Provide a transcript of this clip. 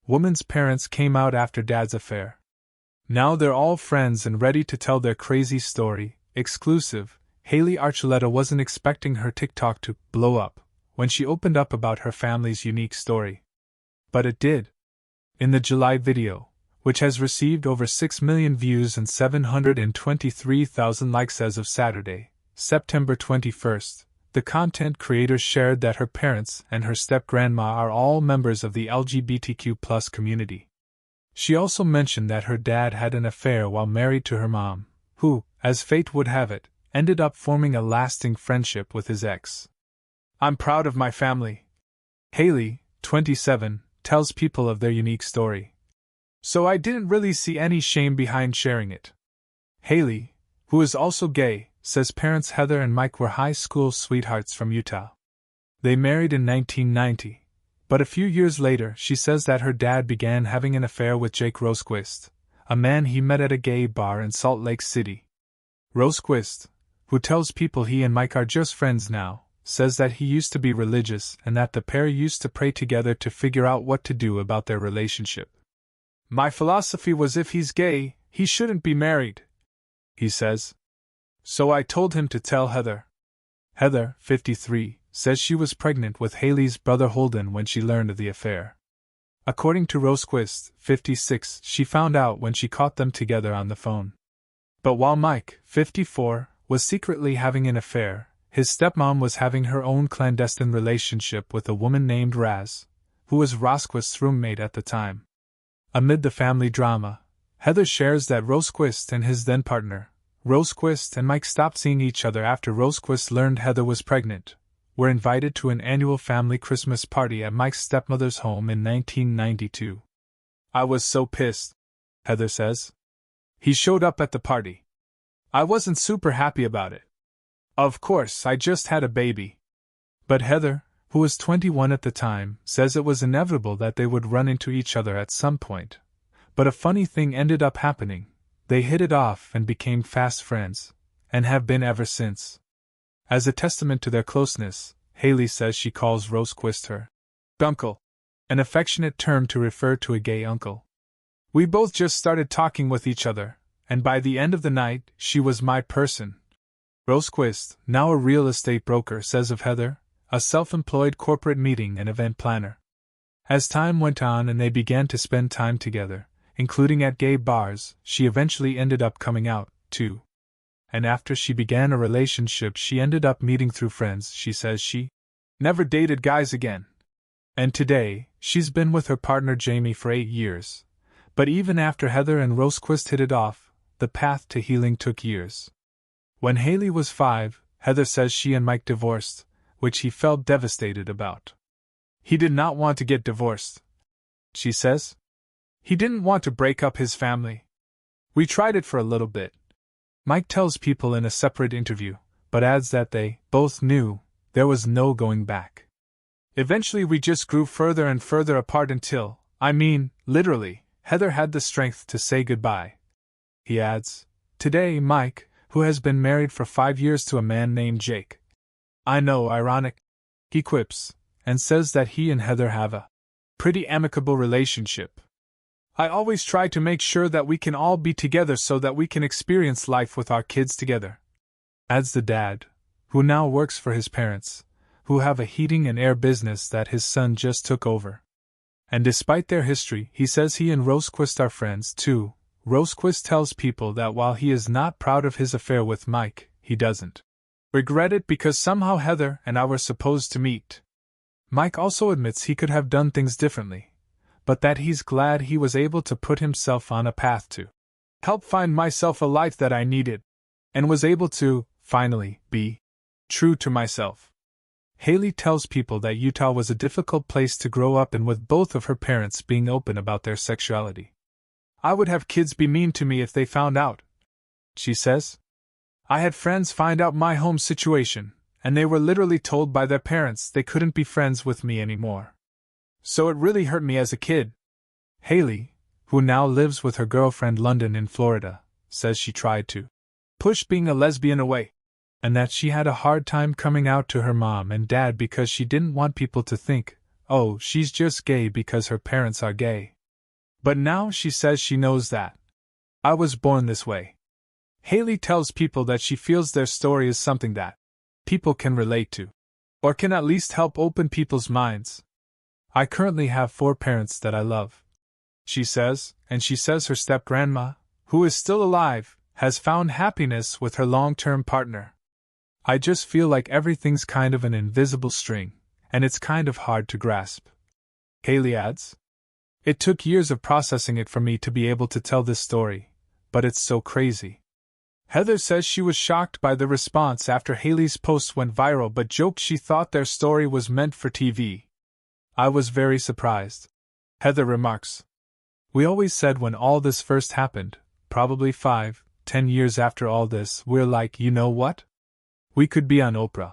Woman's parents came out after dad's affair. Now they're all friends and ready to tell their crazy story. Exclusive. Hailey Archuleta wasn't expecting her TikTok to blow up when she opened up about her family's unique story. But it did. In the July video, which has received over 6 million views and 723,000 likes as of Saturday, September 21st, the content creator shared that her parents and her step-grandma are all members of the LGBTQ+ community. She also mentioned that her dad had an affair while married to her mom, who, as fate would have it, ended up forming a lasting friendship with his ex. "I'm proud of my family," Hailey, 27, tells people of their unique story. "So I didn't really see any shame behind sharing it." Hailey, who is also gay, says parents Heather and Mike were high school sweethearts from Utah. They married in 1990, but a few years later she says that her dad began having an affair with Jake Rosequist, a man he met at a gay bar in Salt Lake City. Rosequist, who tells people he and Mike are just friends now, says that he used to be religious and that the pair used to pray together to figure out what to do about their relationship. "My philosophy was if he's gay, he shouldn't be married," he says. "So I told him to tell Heather." Heather, 53, says she was pregnant with Hailey's brother Holden when she learned of the affair. According to Rosequist, 56, she found out when she caught them together on the phone. But while Mike, 54, was secretly having an affair, his stepmom was having her own clandestine relationship with a woman named Raz, who was Rosequist's roommate at the time. Amid the family drama, Heather shares that Rosequist and his then-partner, Rosequist and Mike stopped seeing each other after Rosequist learned Heather was pregnant, were invited to an annual family Christmas party at Mike's stepmother's home in 1992. "I was so pissed," Heather says. "He showed up at the party. I wasn't super happy about it. Of course, I just had a baby." But Heather, who was 21 at the time, says it was inevitable that they would run into each other at some point. But a funny thing ended up happening. They hit it off and became fast friends, and have been ever since. As a testament to their closeness, Hailey says she calls Rosequist her uncle, an affectionate term to refer to a gay uncle. "We both just started talking with each other, and by the end of the night, she was my person." Rosequist, now a real estate broker, says of Heather, a self-employed corporate meeting and event planner. As time went on and they began to spend time together, including at gay bars, she eventually ended up coming out, too. And after she began a relationship she ended up meeting through friends. She says she never dated guys again. And today, she's been with her partner Jamie for 8 years. But even after Heather and Rosequist hit it off, the path to healing took years. When Hailey was 5, Heather says she and Mike divorced, which he felt devastated about. "He did not want to get divorced," she says. "He didn't want to break up his family. We tried it for a little bit," Mike tells people in a separate interview, but adds that they both knew there was no going back. "Eventually we just grew further and further apart until, literally, Heather had the strength to say goodbye." He adds, "Today Mike, who has been married for 5 years to a man named Jake. I know, ironic," he quips, and says that he and Heather have a pretty amicable relationship. "I always try to make sure that we can all be together so that we can experience life with our kids together," adds the dad, who now works for his parents, who have a heating and air business that his son just took over. And despite their history, he says he and Rosequist are friends too. Rosequist tells people that while he is not proud of his affair with Mike, he doesn't regret it because somehow Heather and I were supposed to meet. Mike also admits he could have done things differently, but that he's glad he was able to put himself on a path to help find myself a life that I needed, and was able to, finally, be true to myself. Hailey tells people that Utah was a difficult place to grow up in, with both of her parents being open about their sexuality. "I would have kids be mean to me if they found out," she says. "I had friends find out my home situation, and they were literally told by their parents they couldn't be friends with me anymore. So it really hurt me as a kid." Hailey, who now lives with her girlfriend London in Florida, says she tried to push being a lesbian away, and that she had a hard time coming out to her mom and dad because she didn't want people to think oh, she's just gay because her parents are gay. But now she says she knows that I was born this way. Haley tells people that she feels their story is something that people can relate to, or can at least help open people's minds. I currently have 4 parents that I love, she says, and she says her stepgrandma, who is still alive, has found happiness with her long-term partner. I just feel like everything's kind of an invisible string, and it's kind of hard to grasp. Haley adds, it took years of processing it for me to be able to tell this story, but it's so crazy. Heather says she was shocked by the response after Haley's post went viral but joked she thought their story was meant for TV. I was very surprised. Heather remarks, we always said when all this first happened, probably 5, 10 years after all this, we're like, you know what? We could be on Oprah.